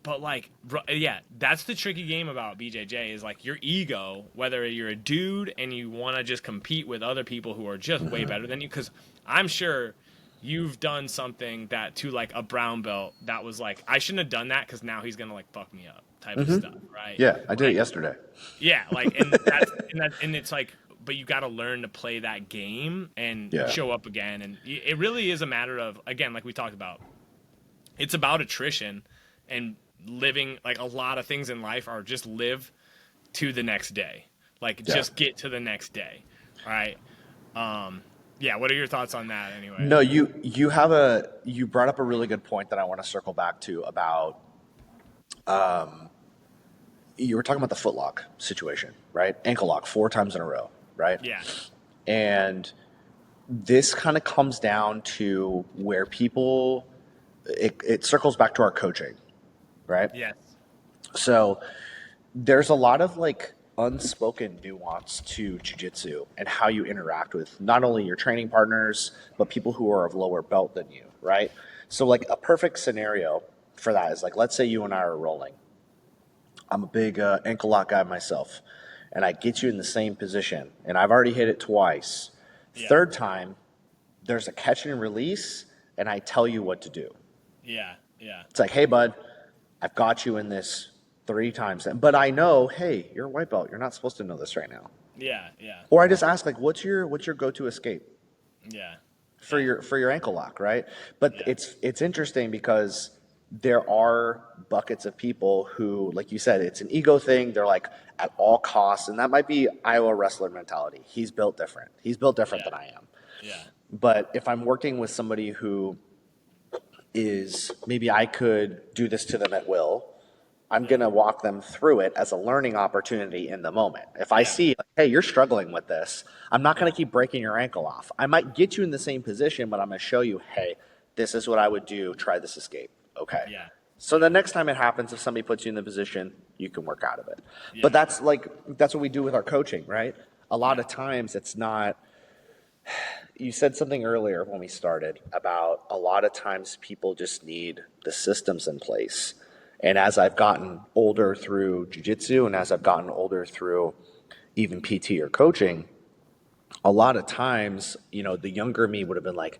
but like, yeah, that's the tricky game about BJJ is like your ego, whether you're a dude and you want to just compete with other people who are just way better than you. Because I'm sure you've done something that to like a brown belt that was like, I shouldn't have done that because now he's gonna like fuck me up type of stuff, right? Yeah. I did it Like, yesterday. yeah, like, and it's like, but you got to learn to play that game and Yeah. show up again, and it really is a matter of, again, like we talked about, it's about attrition and living. Like, a lot of things in life are just live to the next day, like Yeah. just get to the next day, right? Yeah, what are your thoughts on that anyway? No, you brought up a really good point that I want to circle back to about you were talking about the footlock situation, right? Ankle lock 4 times in a row, right? Yeah. And this kind of comes down to where it circles back to our coaching, right? Yes. So there's a lot of like unspoken nuance to jiu-jitsu and how you interact with not only your training partners but people who are of lower belt than you, right? So like a perfect scenario for that is like, let's say you and I are rolling. I'm a big ankle lock guy myself, and I get you in the same position, and I've already hit it twice. Yeah. Third time, there's a catch and release, and I tell you what to do. Yeah. Yeah. It's like, hey, bud, I've got you in this 3 times, but I know, hey, you're a white belt. You're not supposed to know this right now. Yeah. Yeah. Or I just ask, like, what's your go-to escape Yeah. for your ankle lock, right? But Yeah. it's interesting because there are buckets of people who, like you said, it's an ego thing. They're like at all costs, and that might be Iowa wrestler mentality. He's built different. He's built different Yeah. than I am. Yeah. But if I'm working with somebody who is maybe I could do this to them at will, I'm going to walk them through it as a learning opportunity in the moment. If I Yeah. see, like, hey, you're struggling with this, I'm not going Yeah. to keep breaking your ankle off. I might get you in the same position, but I'm going to show you, hey, this is what I would do. Try this escape. Okay. Yeah. So the next time it happens, if somebody puts you in the position, you can work out of it. But Yeah. that's what we do with our coaching, right? A lot of times it's not, you said something earlier when we started about a lot of times people just need the systems in place. And as I've gotten older through jiu-jitsu and as I've gotten older through even PT or coaching, a lot of times, the younger me would have been like,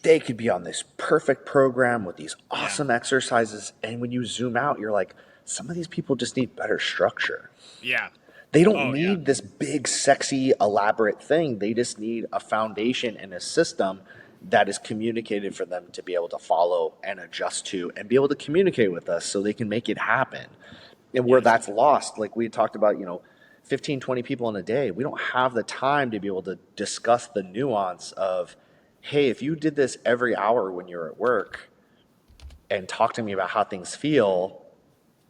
they could be on this perfect program with these Yeah. awesome exercises. And when you zoom out, you're like, some of these people just need better structure. Yeah. They don't Oh yeah. need this big, sexy, elaborate thing. They just need a foundation and a system that is communicated for them to be able to follow and adjust to and be able to communicate with us so they can make it happen. And where Yes. that's lost, like we talked about, 15, 20 people in a day, we don't have the time to be able to discuss the nuance of, hey, if you did this every hour when you're at work and talk to me about how things feel,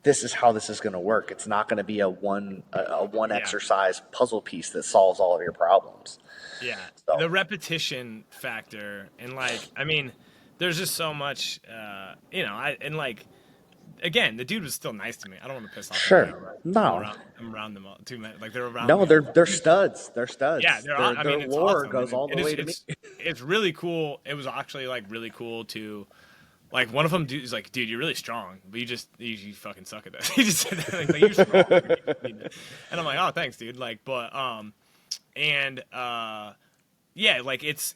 this is how this is going to work. It's not going to be a one Yeah. exercise puzzle piece that solves all of your problems. Yeah. So The repetition factor, and like, I mean, there's just so much, again, the dude was still nice to me. I don't want to piss off anybody. sure, I'm no, around, I'm around them all too many. Like they're around no, me all the they're time. studs. They're Yeah, studs. Their I mean, it's lore awesome, goes and all the way to me. it's really cool. It was actually like really cool to, like, one of them is like, dude, you're really strong, but you fucking suck at that. He just said that, like, you're strong, and I'm like, oh, thanks, dude. Like, but and yeah, like it's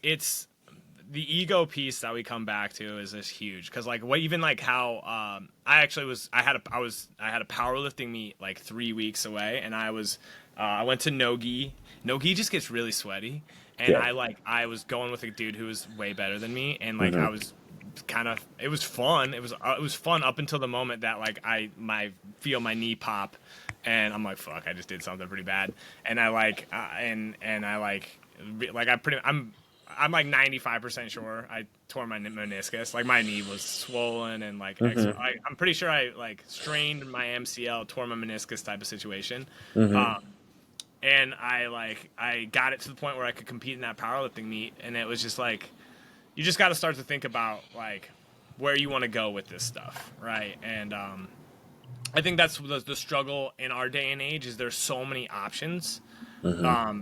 the ego piece that we come back to is this huge, because like what, even like how I had a powerlifting meet like 3 weeks away, and I went to Nogi just gets really sweaty, and Yeah. I was going with a dude who was way better than me, and like I Mm-hmm. was kind of, it was fun, it was fun up until the moment that like I feel my knee pop, and I'm like, fuck, I just did something pretty bad, and I like and I like I'm like 95% sure I tore my meniscus. Like my knee was swollen, and like Mm-hmm. I'm pretty sure I like strained my MCL, tore my meniscus type of situation. Mm-hmm. Um, and I got it to the point where I could compete in that powerlifting meet, and it was just like, you just got to start to think about like where you want to go with this stuff, right? And I think that's the struggle in our day and age, is there's so many options. Mm-hmm.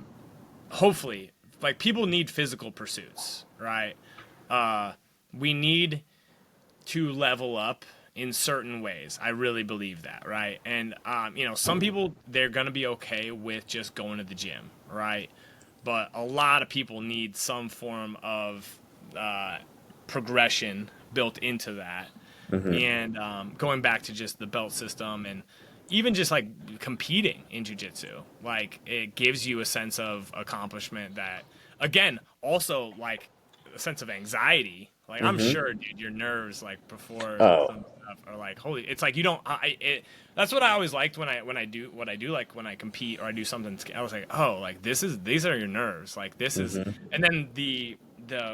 Hopefully, like, people need physical pursuits, right? We need to level up in certain ways. I really believe that, right? And some people, they're gonna be okay with just going to the gym, right? But a lot of people need some form of progression built into that. Mm-hmm. And going back to just the belt system, and even just like competing in jiu-jitsu, like, it gives you a sense of accomplishment that, again, also like a sense of anxiety. Like, I'm Mm-hmm. sure, dude, your nerves, like, before Oh, some stuff are like, holy, it's like you don't that's what I always liked when I do what I do, like when I compete or I do something. I was like, oh, like, these are your nerves, like, this is, mm-hmm. and then the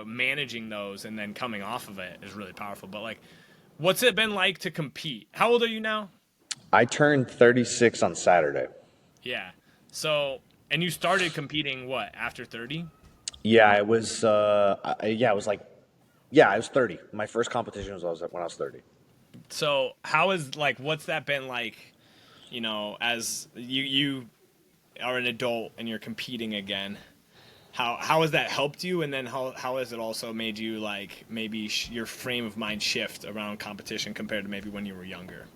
managing those and then coming off of it is really powerful. But like, what's it been like to compete? How old are you now? I turned 36 on Saturday. Yeah. So, and you started competing what, after 30? Yeah, it was. Yeah, it was like. Yeah, I was 30. My first competition was when I was 30. So, how is, like, what's that been like, as you are an adult and you're competing again? How has that helped you, and then how has it also made you, like, maybe your frame of mind shift around competition compared to maybe when you were younger?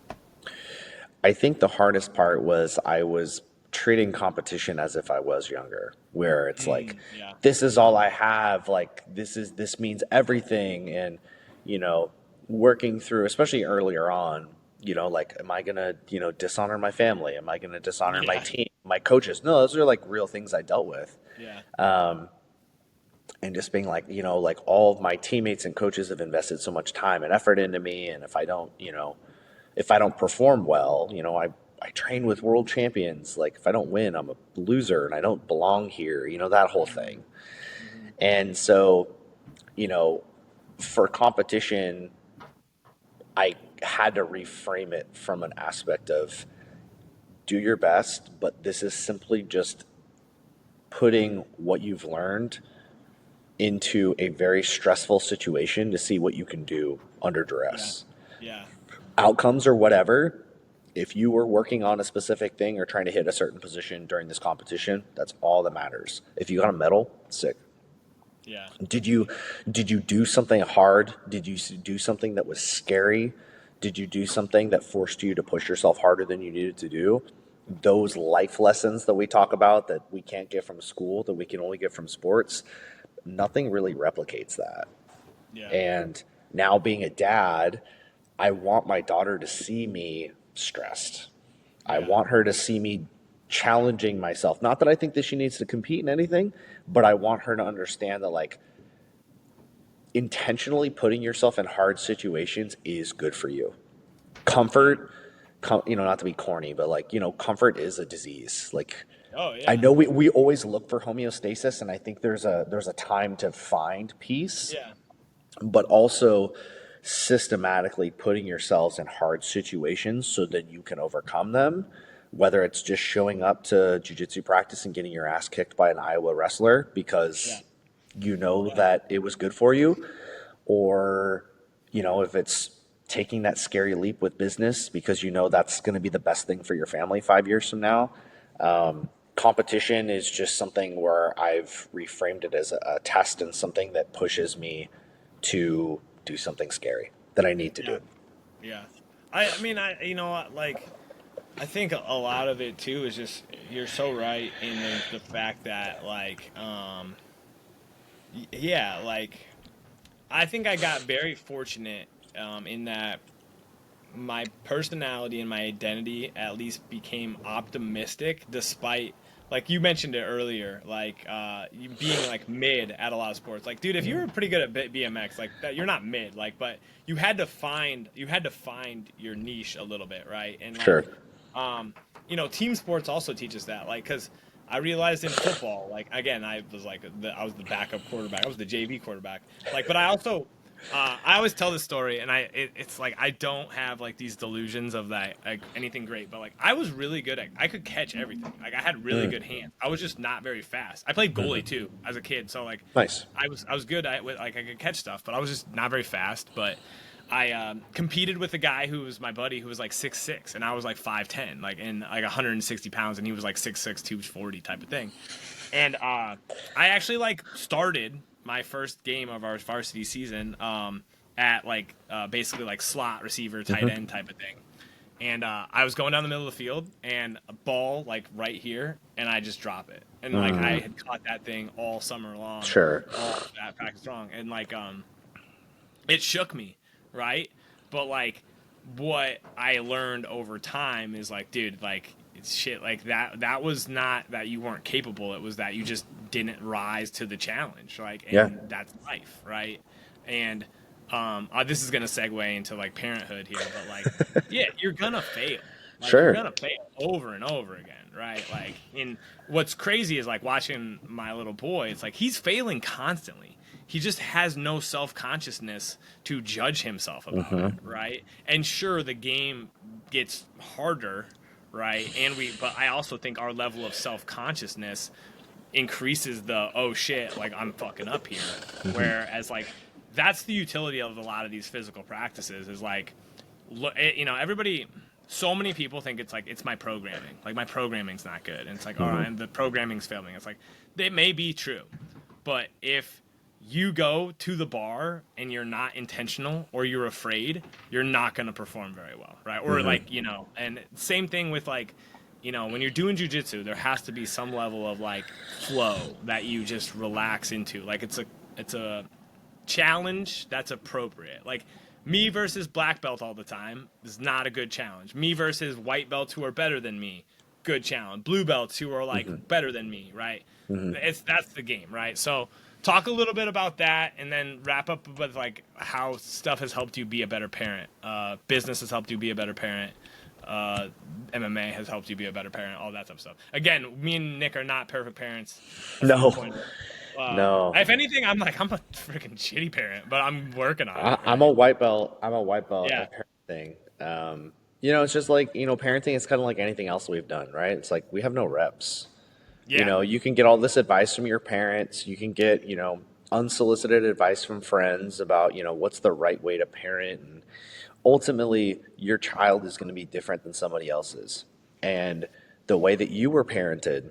I think the hardest part was I was treating competition as if I was younger, where it's like, Yeah. this is all I have, like this means everything, and you know, working through, especially earlier on, like, am I gonna, dishonor my family? Am I gonna dishonor my Yeah. team, my coaches? No, those are like real things I dealt with. Yeah. And just being like, like, all of my teammates and coaches have invested so much time and effort into me, and if I don't perform well, I train with world champions. Like, if I don't win, I'm a loser and I don't belong here, that whole thing. Hmm. And so, you know, for competition, I had to reframe it from an aspect of do your best, but this is simply just putting what you've learned into a very stressful situation to see what you can do under Yeah. duress. Yeah. Outcomes or whatever, if you were working on a specific thing or trying to hit a certain position during this competition, that's all that matters. If you got a medal, sick. Yeah. Did you do something hard? Did you do something that was scary? Did you do something that forced you to push yourself harder than you needed to do? Those life lessons that we talk about that we can't get from school, that we can only get from sports, nothing really replicates that. Yeah. And now being a dad, I want my daughter to see me stressed. I Yeah. want her to see me challenging myself. Not that I think that she needs to compete in anything, but I want her to understand that like intentionally putting yourself in hard situations is good for you. Comfort, not to be corny, but like, comfort is a disease. Like Oh I yeah. know we always look for homeostasis, and I think there's a time to find peace, Yeah. but also systematically putting yourselves in hard situations so that you can overcome them, whether it's just showing up to jiu-jitsu practice and getting your ass kicked by an Iowa wrestler Yeah. because you know Yeah. that it was good for you, or if it's taking that scary leap with business because you know that's going to be the best thing for your family 5 years from now. Competition is just something where I've reframed it as a test and something that pushes me to do something scary that I need to Yeah. do. Yeah. I mean, you know what, like, I think a lot of it too is just you're so right in the fact that like yeah, like I think I got very fortunate in that my personality and my identity at least became optimistic despite, like you mentioned it earlier, like you being like mid at a lot of sports. Like dude, if you were pretty good at BMX, like that, you're not mid, like, but you had to find your niche a little bit, right? And like Sure. um team sports also teaches that, like, because I realized in football, like, again, I was the backup quarterback, I was the JV quarterback, like, but I also I always tell this story, and it's like I don't have like these delusions of that like anything great, but like I was really good at, I could catch everything, like I had really good hands, I was just not very fast. I played goalie too as a kid, so like Nice. I was good at, like, I could catch stuff, but I was just not very fast. But I competed with a guy who was my buddy who was like 6'6", and I was like 5'10", like in like 160 pounds, and he was like 6'6", 240 type of thing. And I actually like started my first game of our varsity season at like basically like slot receiver, tight end type of thing. And I was going down the middle of the field, and a ball like right here, and I just drop it. And like I had caught that thing all summer long, Sure. all that practice long, and like it shook me, right? But like what I learned over time is like, dude, like it's shit, like that was not that you weren't capable, it was that you just didn't rise to the challenge, like, Yeah. and that's life, right? And this is gonna segue into like parenthood here, but like yeah, you're gonna fail, like you're Sure. gonna fail over and over again, right? Like, and what's crazy is like watching my little boy, it's like he's failing constantly, he just has no self-consciousness to judge himself about it, right? And sure, the game gets harder, right? But I also think our level of self-consciousness increases the, oh shit, like I'm fucking up here. Whereas like that's the utility of a lot of these physical practices is like, everybody, so many people think it's like it's my programming, like my programming's not good, and it's like, all right, and the programming's failing. It's like it may be true, but if you go to the bar and you're not intentional or you're afraid, you're not going to perform very well, right? Or like, and same thing with like, when you're doing jujitsu, there has to be some level of like flow that you just relax into. Like it's a challenge that's appropriate. Like me versus black belt all the time is not a good challenge. Me versus white belts who are better than me, good challenge. Blue belts who are like better than me, right? That's the game, right? So talk a little bit about that, and then wrap up with like how stuff has helped you be a better parent. Business has helped you be a better parent. MMA has helped you be a better parent. All that type of stuff. Again, me and Nick are not perfect parents. No. No. If anything, I'm a freaking shitty parent, but I'm working on it. I'm Right? a white belt. I'm a white belt Yeah. at parenting thing. It's just like, parenting is kind of like anything else we've done, right? It's like we have no reps. Yeah. You can get all this advice from your parents. You can get, unsolicited advice from friends about, what's the right way to parent. And ultimately, your child is going to be different than somebody else's. And the way that you were parented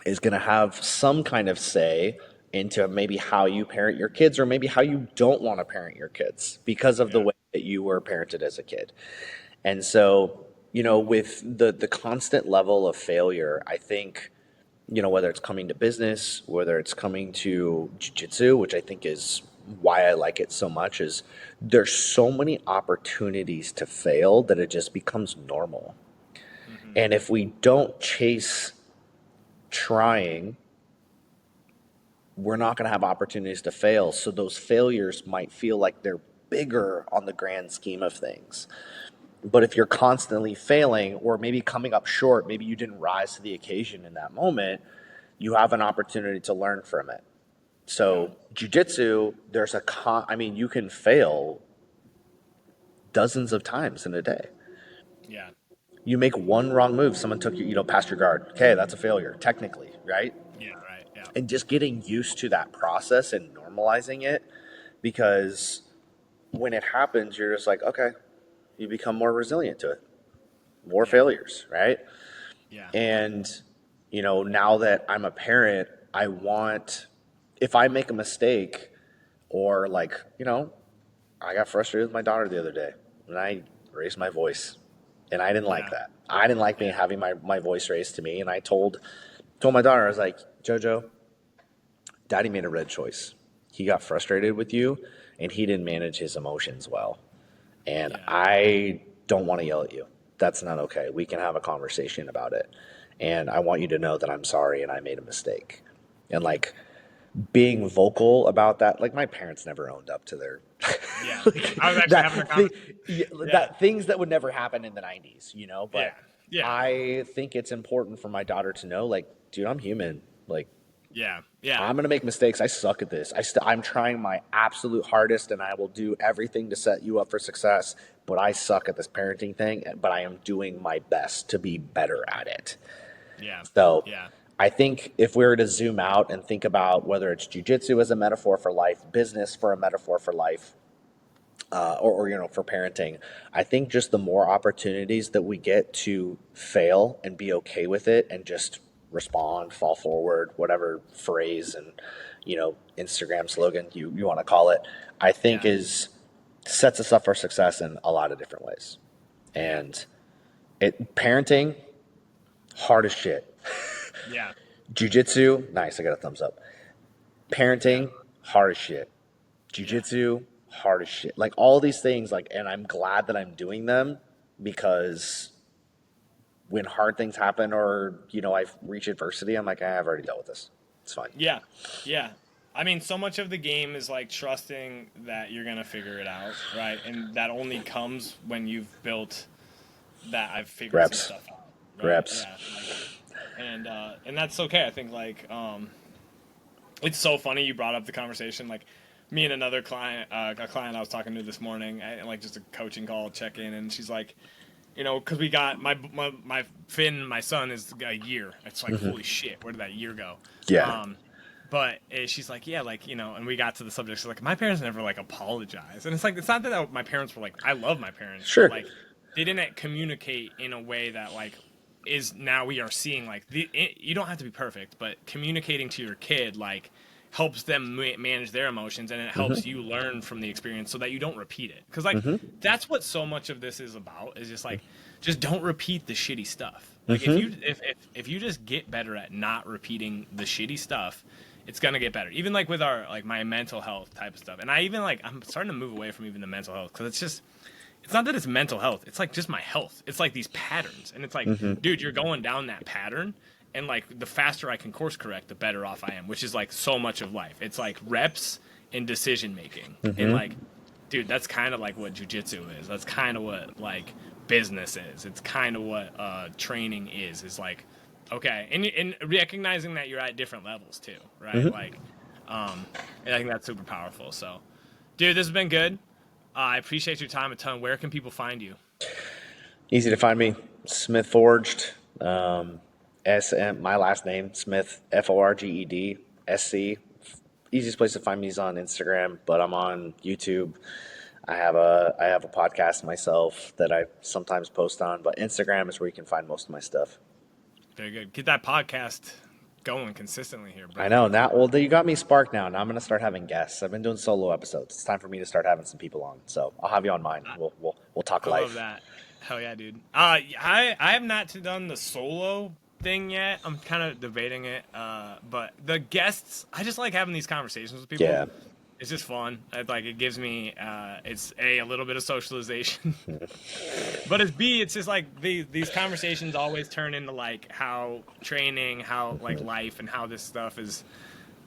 is going to have some kind of say into maybe how you parent your kids or maybe how you don't want to parent your kids because of the Yeah. way that you were parented as a kid. And so, with the constant level of failure, I think, whether it's coming to business, whether it's coming to jiu-jitsu, which I think is why I like it so much, is there's so many opportunities to fail that it just becomes normal. Mm-hmm. And if we don't chase trying, we're not going to have opportunities to fail. So those failures might feel like they're bigger on the grand scheme of things. But if you're constantly failing or maybe coming up short, maybe you didn't rise to the occasion in that moment, you have an opportunity to learn from it. Yeah. So jiu-jitsu, you can fail dozens of times in a day. Yeah. You make one wrong move, someone took you, past your guard. Okay, that's a failure, technically, right? Yeah. Right. Yeah. And just getting used to that process and normalizing it, because when it happens, you're just like, okay, you become more resilient to it. More Yeah. failures, right? Yeah. And, now that I'm a parent, if I make a mistake or like, I got frustrated with my daughter the other day and I raised my voice and I didn't like Yeah. that. I didn't like Yeah. having my voice raised to me. And I told my daughter, I was like, Jojo, daddy made a red choice. He got frustrated with you and he didn't manage his emotions well. And Yeah. I don't want to yell at you. That's not okay. We can have a conversation about it. And I want you to know that I'm sorry and I made a mistake. And like being vocal about that, like my parents never owned up to their Yeah. like I was actually having a that thing, conversation. yeah, Yeah. that things that would never happen in the 90s, Yeah. but Yeah. I think it's important for my daughter to know, like, dude, I'm human. Like, Yeah. Yeah. I'm gonna make mistakes. I suck at this. I'm trying my absolute hardest, and I will do everything to set you up for success. But I suck at this parenting thing. But I am doing my best to be better at it. Yeah. So, Yeah. I think if we were to zoom out and think about whether it's jujitsu as a metaphor for life, business for a metaphor for life, or for parenting, I think just the more opportunities that we get to fail and be okay with it and just respond, fall forward, whatever phrase and Instagram slogan you want to call it, I think Yeah. is sets us up for success in a lot of different ways. Yeah. And parenting, hard as shit. Yeah. Jiu-jitsu, nice, I got a thumbs up. Yeah. Parenting, hard as shit. Yeah. Jiu-jitsu, hard as shit. Like all these things, like, and I'm glad that I'm doing them because when hard things happen or, I've reached adversity, I'm like, I've already dealt with this. It's fine. Yeah. Yeah. I mean, so much of the game is like trusting that you're gonna figure it out, right? And that only comes when you've built that I've figured some Reps, stuff out, right? reps. Yeah. Like, and that's okay. I think like it's so funny you brought up the conversation. Like me and another client, a client I was talking to this morning, like just a coaching call, check in, and she's like, because we got my Finn, my son is a year. It's like holy shit, where did that year go? Yeah. Um, but she's like, yeah, like and we got to the subject. She's like, my parents never like apologized, and it's like it's not that my parents were like, I love my parents, but Sure. like they didn't communicate in a way that like is now we are seeing like you don't have to be perfect, but communicating to your kid like helps them manage their emotions and it helps you learn from the experience so that you don't repeat it because like that's what so much of this is about is just like just don't repeat the shitty stuff like if you just get better at not repeating the shitty stuff it's gonna get better even like with our like my mental health type of stuff and I even like I'm starting to move away from even the mental health because it's not that it's mental health. It's like just my health. It's like these patterns. And it's like, dude, you're going down that pattern. And like the faster I can course correct, the better off I am, which is like so much of life. It's like reps and decision making. And like, dude, that's kind of like what jujitsu is. That's kind of what like business is. It's kind of what training is. It's like, okay. And recognizing that you're at different levels too, right? Like, and I think that's super powerful. So, dude, this has been good. I appreciate your time a ton. Where can people find you? Easy to find me, Smith Forged. SM, my last name, Smith, Forged, SC. Easiest place to find me is on Instagram, but I'm on YouTube. I have a podcast myself that I sometimes post on, but Instagram is where you can find most of my stuff. Very good. Get that podcast going consistently here, bro. I know now. Well, you got me sparked now. Now I'm gonna start having guests. I've been doing solo episodes. It's time for me to start having some people on. So I'll have you on mine. We'll talk I life. love that. Hell yeah, dude. I have not done the solo thing yet. I'm kind of debating it. But the guests, I just like having these conversations with people. Yeah. It's just fun. It gives me, it's a little bit of socialization, but it's B, it's just like these conversations always turn into like how training, how like life, and how this stuff is.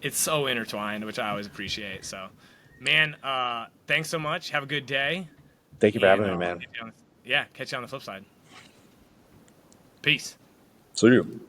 It's so intertwined, which I always appreciate. So, man, thanks so much. Have a good day. Thank you for having me, man. Catch you on the flip side. Peace. See you.